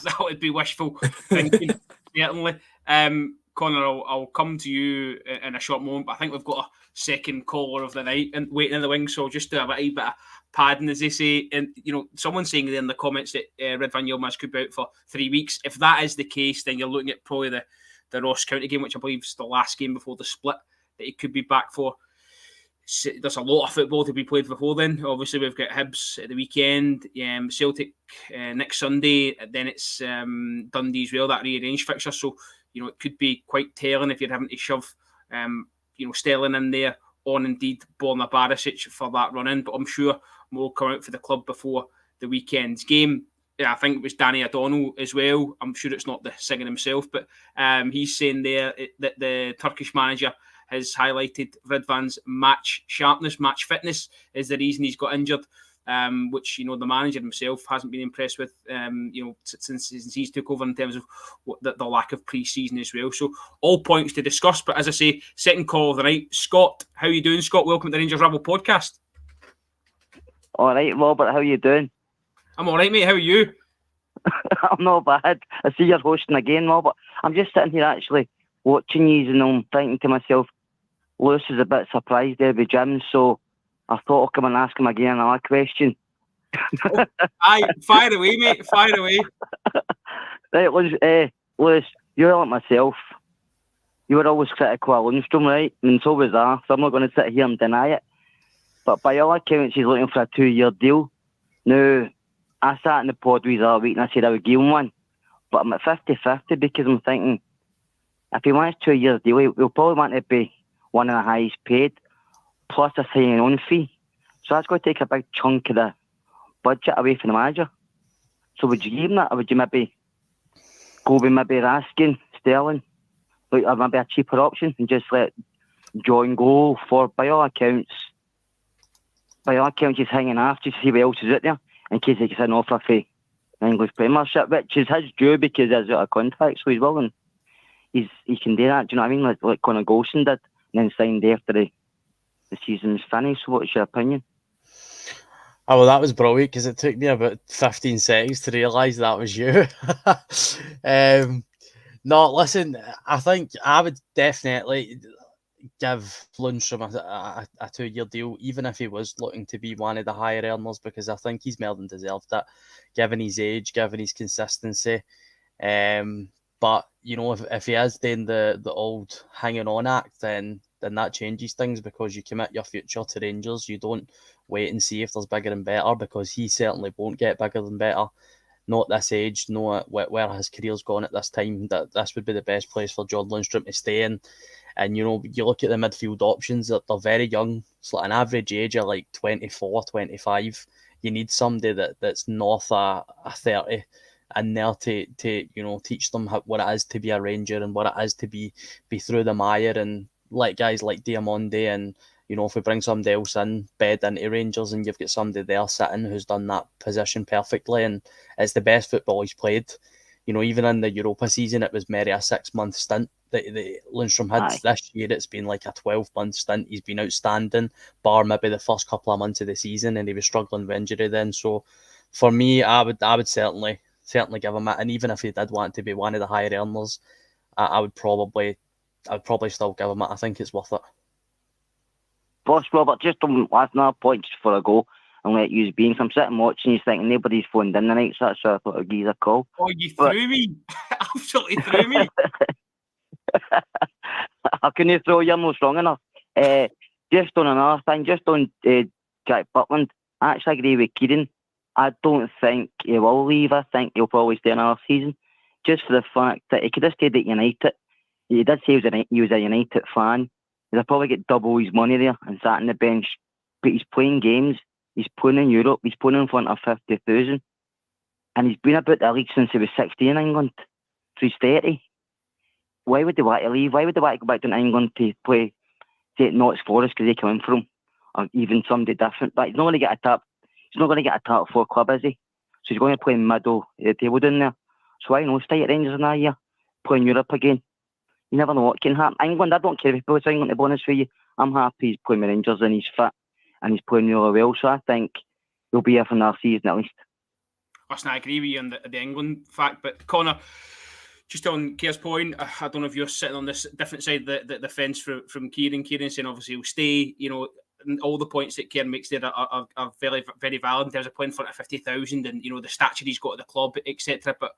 That would be wishful thinking, certainly. Connor, I'll come to you in a short moment, but I think we've got a second caller of the night and waiting in the wings, so just do a bit of padding, as they say. And someone's saying there in the comments that Ridvan Yilmaz could be out for 3 weeks. If that is the case, then you're looking at probably the Ross County game, which I believe is the last game before the split that he could be back for. There's a lot of football to be played before then. Obviously, we've got Hibs at the weekend, Celtic next Sunday, then it's Dundee as well, that rearranged fixture. So, it could be quite telling if you're having to shove Sterling in there, on indeed Borna Barisic for that run in. But I'm sure more will come out for the club before the weekend's game. Yeah, I think it was Danny O'Donnell as well. I'm sure it's not the singer himself, but he's saying there that the Turkish manager has highlighted Ridvan's match sharpness, match fitness is the reason he's got injured, which, the manager himself hasn't been impressed with, since he's took over in terms of the lack of pre-season as well. So all points to discuss, but as I say, second call of the night. Scott, how are you doing, Scott? Welcome to the Rangers Rabble podcast. All right, Robert, how are you doing? I'm all right, mate. How are you? I'm not bad. I see you're hosting again, Robert. I'm just sitting here actually watching you, and I'm thinking to myself, Lewis is a bit surprised there with Jim, so I thought I'll come and ask him again another question. Aye, fire away, mate. Fire away. Right, Lewis, you're like myself. You were always critical of Lundstrom, right? And so was I, so I'm not going to sit here and deny it. But by all accounts, he's looking for a 2-year deal. Now, I sat in the pod with the other week and I said I would give him one. But I'm at 50-50 because I'm thinking, if he wants 2 years deal, he'll probably want to be one of the highest paid, plus a signing on fee. So that's going to take a big chunk of the budget away from the manager. So would you give him that, or would you maybe go with maybe Raskin, Sterling, or maybe a cheaper option, and just let John go for, by all accounts, he's hanging after to see what else is out there, in case he gets an offer for the English Premiership, which is his due because he's out of contract, so he's willing. He can do that, do you know what I mean? Like Conor Golson did, and then signed after the season's finished. So what's your opinion? Oh, well, that was brilliant because it took me about 15 seconds to realise that was you. No, listen, I think I would definitely give Lundstrom a 2-year deal, even if he was looking to be one of the higher earners, because I think he's more than deserved that, given his age, given his consistency. But, if he is doing the old hanging on act, then that changes things, because you commit your future to Rangers. You don't wait and see if there's bigger and better, because he certainly won't get bigger than better. Not this age, not where his career's gone at this time. That this would be the best place for John Lundstrom to stay in. And, you look at the midfield options, they're very young. It's like an average age of like 24, 25. You need somebody that's north of 30 in there to teach them what it is to be a Ranger and what it is to be through the mire, and like guys like Diamonde, and if we bring somebody else in, bed into Rangers, and you've got somebody there sitting who's done that position perfectly, and it's the best football he's played. Even in the Europa season, it was merely a 6-month stint that Lundstrom had. Aye. This year, it's been like a 12-month stint. He's been outstanding, bar maybe the first couple of months of the season, and he was struggling with injury then. So for me, I would certainly give him that. And even if he did want to be one of the higher earners, I would probably still give him it. I think it's worth it. Boss Robert, just on last another point just before I go and let you be. I'm sitting watching you thinking nobody's phoned in tonight, so that's why I thought I'd give you a call. Oh, you threw me. Absolutely threw me. How can you throw? You're not strong enough. Just on another thing, just on Jack Butland, I actually agree with Kieran. I don't think he will leave. I think he'll probably stay another season, just for the fact that he could have stayed at United. He did say he was a United fan. He'll probably get double his money there and sat on the bench. But he's playing games. He's playing in Europe. He's playing in front of 50,000. And he's been about the league since he was 16 in England. So he's 30. Why would they want to leave? Why would they want to go back to England to play, say, at Notts Forest because they come in for him? Or even somebody different. But he's not going to get a top. He's not going to get a top 4 club, is he? So he's going to play in middle of the table down there. So why not stay at Rangers in that year? Play in Europe again. You never know what can happen. England, I don't care if he plays England, to be honest with you. I'm happy he's playing with Rangers and he's fit and he's playing really well. So I think he'll be here for another season at least. Listen, I agree with you on the England fact, but Connor, just on Kier's point, I don't know if you're sitting on this different side of the fence from Kieran. Kieran saying obviously he'll stay, all the points that Kieran makes there are very, very valid in terms of playing for 50,000 and, the stature he's got at the club, etc. But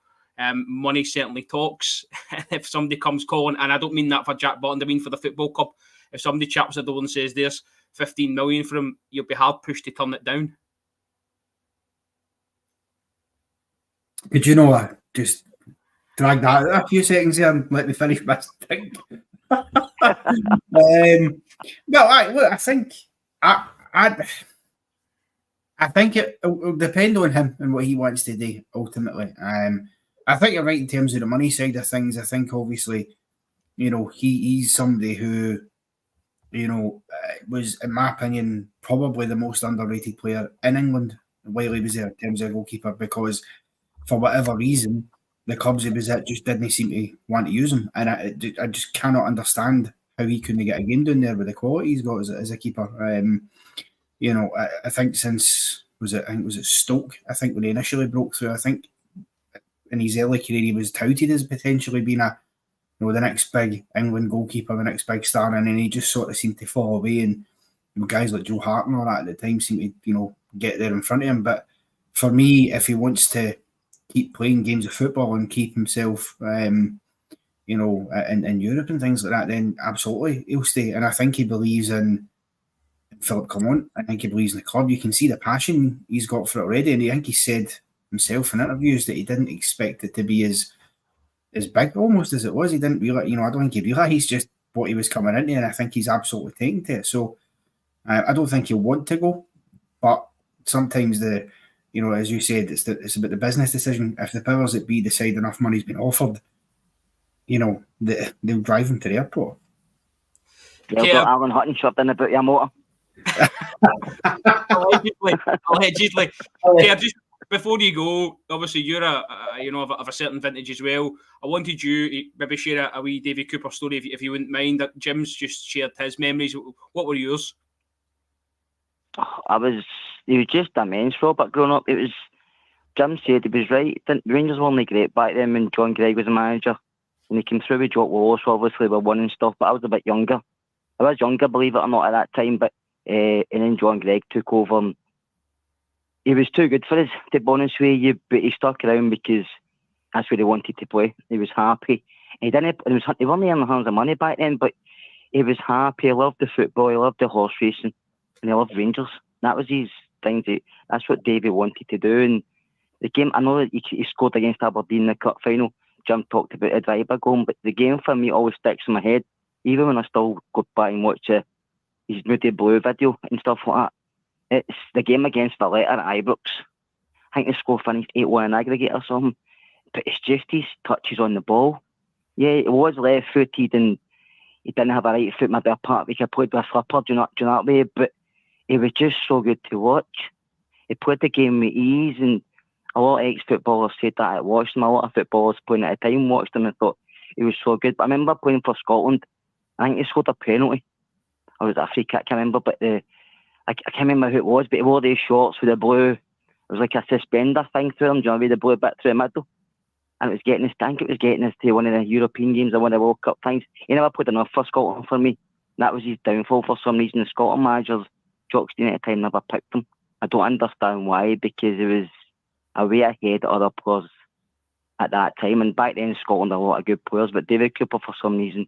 money certainly talks. If somebody comes calling, and I don't mean that for Jack Barton, I mean for the football club, if somebody chaps the door and says there's 15 million for him, you'll be hard pushed to turn it down. Could just drag that out a few seconds here and let me finish my thing? I think it'll depend on him and what he wants to do ultimately. I think you're right in terms of the money side of things. I think obviously, he's somebody who, was, in my opinion, probably the most underrated player in England while he was there in terms of goalkeeper, because for whatever reason, the clubs he was at just didn't seem to want to use him. And I just cannot understand how he couldn't get a game down there with the quality he's got as a keeper. I think since, was it Stoke, I think, when he initially broke through, I think in his early career he was touted as potentially being the next big England goalkeeper, the next big star, and then he just sort of seemed to fall away, and guys like Joe Hart and all that at the time seemed to, get there in front of him. But for me, if he wants to keep playing games of football and keep himself, in Europe and things like that, then absolutely he'll stay. And I think he believes in Philip Clement. I think he believes in the club. You can see the passion he's got for it already, and I think he said himself in interviews that he didn't expect it to be as big almost as it was. He didn't realize, I don't think he realised just what he was coming into, and I think he's absolutely taken to it. So I don't think he'll want to go, but sometimes as you said, it's about the business decision. If the powers that be decide enough money's been offered, they'll drive him to the airport. Yeah, I've got Alan Hutton shoved in about your motor. Allegedly. Yeah, just before you go, obviously you're of a certain vintage as well. I wanted you to maybe share a wee Davy Cooper story if you wouldn't mind. That Jim's just shared his memories. What were yours? He was just immense, Robert, growing up. Jim said he was right. The Rangers were only great back then when John Gregg was the manager, and he came through with Jock Wallace, obviously we were winning stuff, but I was a bit younger. I was younger, believe it or not, at that time, but and then John Gregg took over, and he was too good for us, to be honest with you, but he stuck around because that's where he wanted to play. He was happy. He wasn't earning hands of money back then, but he was happy. He loved the football, he loved the horse racing, and he loved Rangers. That was his thing. That's what Davy wanted to do. And the game, I know that he scored against Aberdeen in the cup final. Jim talked about the driver goal, but the game for me always sticks in my head, even when I still go back and watch his Moody Blue video and stuff like that. It's the game against Valletta at Ibrox. I think the score finished 8-1 in aggregate or something. But it's just his touches on the ball. Yeah, it was left-footed and he didn't have a right foot, maybe apart because he played with a slipper, do you know that way? But he was just so good to watch. He played the game with ease, and a lot of ex-footballers said that I watched him. A lot of footballers playing at the time watched him and thought he was so good. But I remember playing for Scotland. I think he scored a penalty. Or was it a free kick? I can't remember, but I can't remember who it was, but he wore these shorts with the blue. It was like a suspender thing through them, do you know, with the blue bit through the middle. And it was getting us to one of the European games or one of the World Cup things. He never played enough for Scotland for me. That was his downfall for some reason. The Scotland managers, Jock Stein at the time, never picked him. I don't understand why, because he was a way ahead of other players at that time. And back then, Scotland had a lot of good players, but David Cooper, for some reason,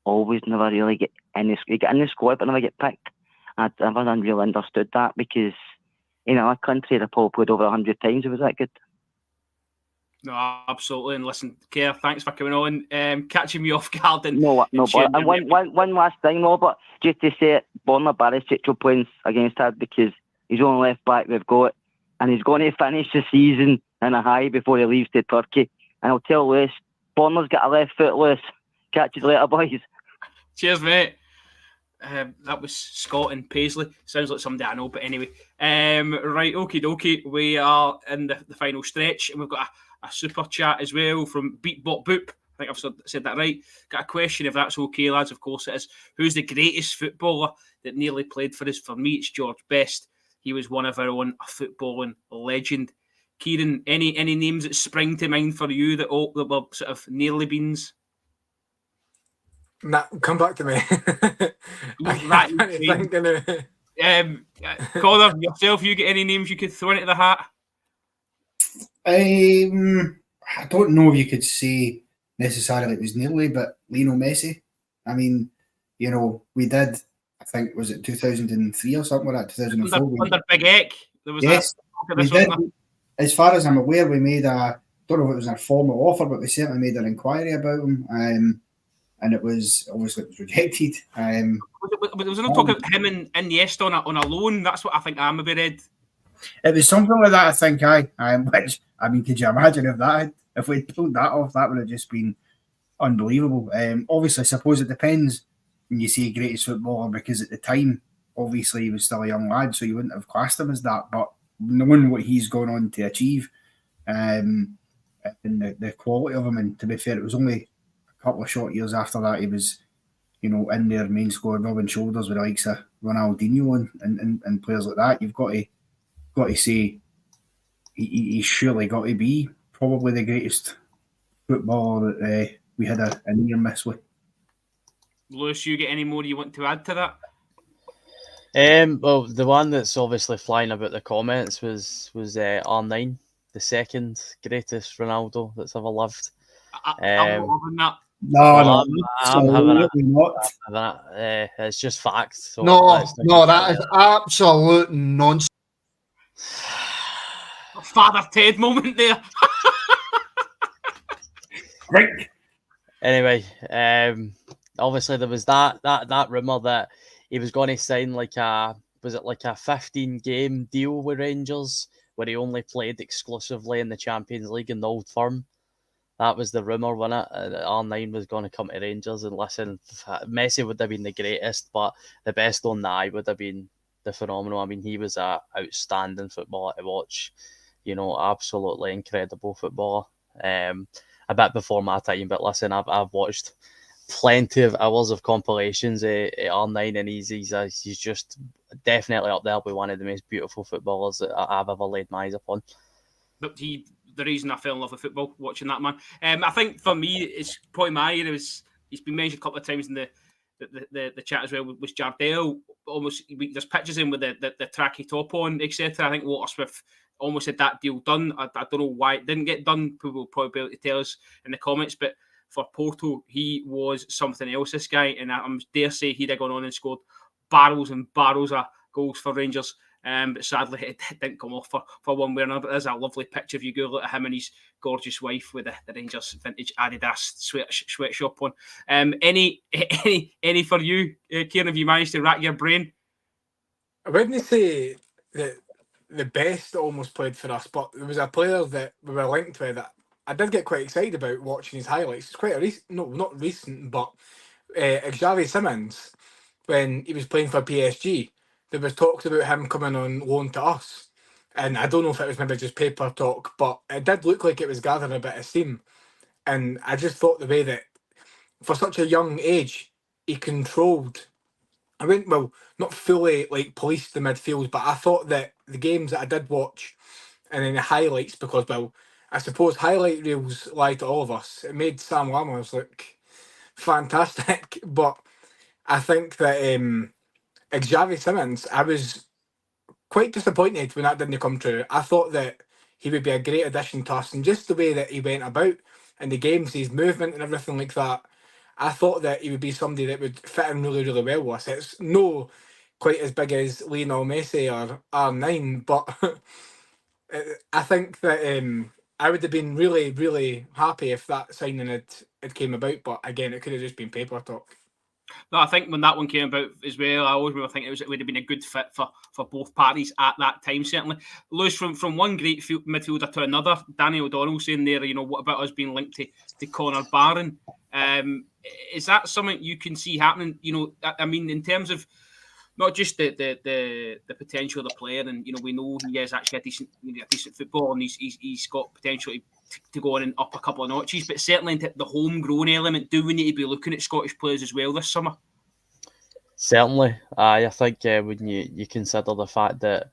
always never really get in the squad, but never get picked. I never really understood that, because our country, they probably played over 100 times. It was that good. No, absolutely. And listen, Kerr, thanks for coming on, catching me off guard. And but one last thing, Robert, just to say it, Borna Barisic will play against us because he's only left back we've got, and he's going to finish the season in a high before he leaves to Turkey. And I'll tell Lewis, Borna's got a left foot, Lewis. Catch you later, boys. Cheers, mate. That was Scott and Paisley. Sounds like somebody I know, but anyway. Right, okie dokie. We are in the final stretch, and we've got a super chat as well from Beat Bot Boop. I think I've said that right. Got a question, if that's okay, lads. Of course it is. Who's the greatest footballer that nearly played for us? For me, it's George Best. He was one of our own, a footballing legend. Kieran, any names that spring to mind for you that were sort of nearly beans? Nah, come back to me. Connor, yourself, you get any names you could throw into the hat? I don't know if you could say necessarily it was nearly, but Lionel Messi. I mean, we did, I think, was it 2003 or something like that, 2004? Under Big Eck. Yes, we did. As far as I'm aware, we made don't know if it was a formal offer, but we certainly made an inquiry about him. and it was rejected. But there was no talk of him and Iniesta on a loan. That's what I think I maybe read. It was something like that, I think. Which, I mean, could you imagine if we'd pulled that off? That would have just been unbelievable. Obviously, I suppose it depends when you say greatest footballer, because at the time, obviously, he was still a young lad, so you wouldn't have classed him as that. But knowing what he's gone on to achieve, and the quality of him, and to be fair, it was only a couple of short years after that he was, in their main squad, rubbing shoulders with the likes of Ronaldinho and players like that. You've got to say he's surely got to be probably the greatest footballer that we had a near miss with. Lewis, you get any more you want to add to that? Well, the one that's obviously flying about the comments was R9, the second greatest Ronaldo that's ever lived. I'm not loving that. No, I'm having not. It's just fact. So no, that is absolute nonsense. Father Ted moment there. Right. Anyway, obviously there was that rumour that he was going to sign like a 15-game deal with Rangers where he only played exclusively in the Champions League in the Old Firm. That was the rumour, wasn't it? R9 was going to come to Rangers, and listen, Messi would have been the greatest, but the best on the eye would have been the phenomenal. I mean, he was an outstanding footballer to watch. Absolutely incredible footballer. A bit before my time, but listen, I've watched plenty of hours of compilations at R9, and he's just definitely up there with one of the most beautiful footballers that I've ever laid my eyes upon. But the reason I fell in love with football, watching that man. I think for me, it's probably my era. He's been mentioned a couple of times in the chat as well. Was Jardel almost? There's pictures in with the tracky top on, etc. I think Walter Smith almost had that deal done. I don't know why it didn't get done. People will probably be able to tell us in the comments. But for Porto, he was something else, this guy. And I dare say he'd have gone on and scored barrels and barrels of goals for Rangers. But sadly, it didn't come off for one way or another. But there's a lovely picture if you Google it of him and his gorgeous wife with the Rangers vintage Adidas sweatshop on. Any for you, Kieran? Have you managed to rack your brain? I wouldn't say that the best almost played for us, but there was a player that we were linked with that I did get quite excited about watching his highlights. It's quite a recent, no, not recent, but Xavi Simons, when he was playing for PSG, there was talks about him coming on loan to us. And I don't know if it was maybe just paper talk, but it did look like it was gathering a bit of steam. And I just thought the way that, for such a young age, he controlled, not fully like policed the midfield, but I thought that the games that I did watch and then the highlights, because, I suppose highlight reels lie to all of us. It made Sam Lammers look fantastic, but I think that Xavi Simons, I was quite disappointed when that didn't come true. I thought that he would be a great addition to us, and just the way that he went about in the games, his movement and everything like that, I thought that he would be somebody that would fit in really, really well with us. It's no quite as big as Lionel Messi or R9, but I think that I would have been really, really happy if that signing had came about. But again, it could have just been paper talk. No, I think when that one came about as well, I always remember thinking it would have been a good fit for both parties at that time, certainly. Lewis, from one great midfielder to another, Danny O'Donnell saying there, what about us being linked to Connor Barron? Is that something you can see happening? I mean, in terms of not just the potential of the player, and we know he is actually a decent footballer, and he's got potential to go on and up a couple of notches, but certainly into the homegrown element, do we need to be looking at Scottish players as well this summer? Certainly. I think when you consider the fact that,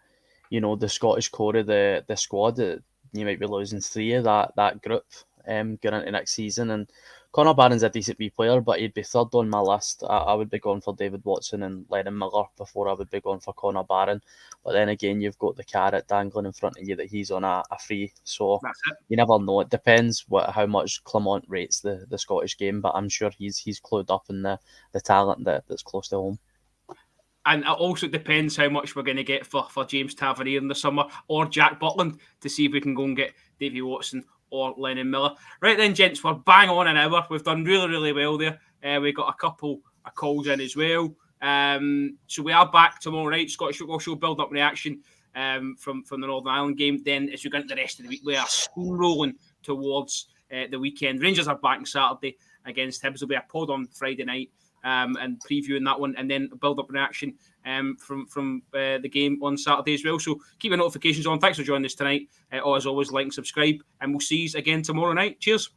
the Scottish core of the squad, you might be losing 3 of that group going into next season. And Connor Barron's a decent wee player, but he'd be third on my list. I would be going for David Watson and Lennon Miller before I would be going for Connor Barron. But then again, you've got the carrot dangling in front of you that he's on a free. So you never know. It depends how much Clement rates the Scottish game, but I'm sure he's clued up in the talent that's close to home. And it also depends how much we're going to get for James Tavernier in the summer, or Jack Butland, to see if we can go and get Davy Watson or Lennon Miller. Right then, gents, we're bang on an hour. We've done really, really well there. We got a couple of calls in as well. So we are back tomorrow night. Scottish Football Show, build up reaction from the Northern Ireland game. Then as we get into the rest of the week, we are steamrolling towards the weekend. Rangers are back on Saturday against Hibs. There'll be a pod on Friday night and previewing that one, and then a build-up reaction from the game on Saturday as well. So keep your notifications on. Thanks for joining us tonight. As always, like and subscribe, and we'll see you again tomorrow night. Cheers.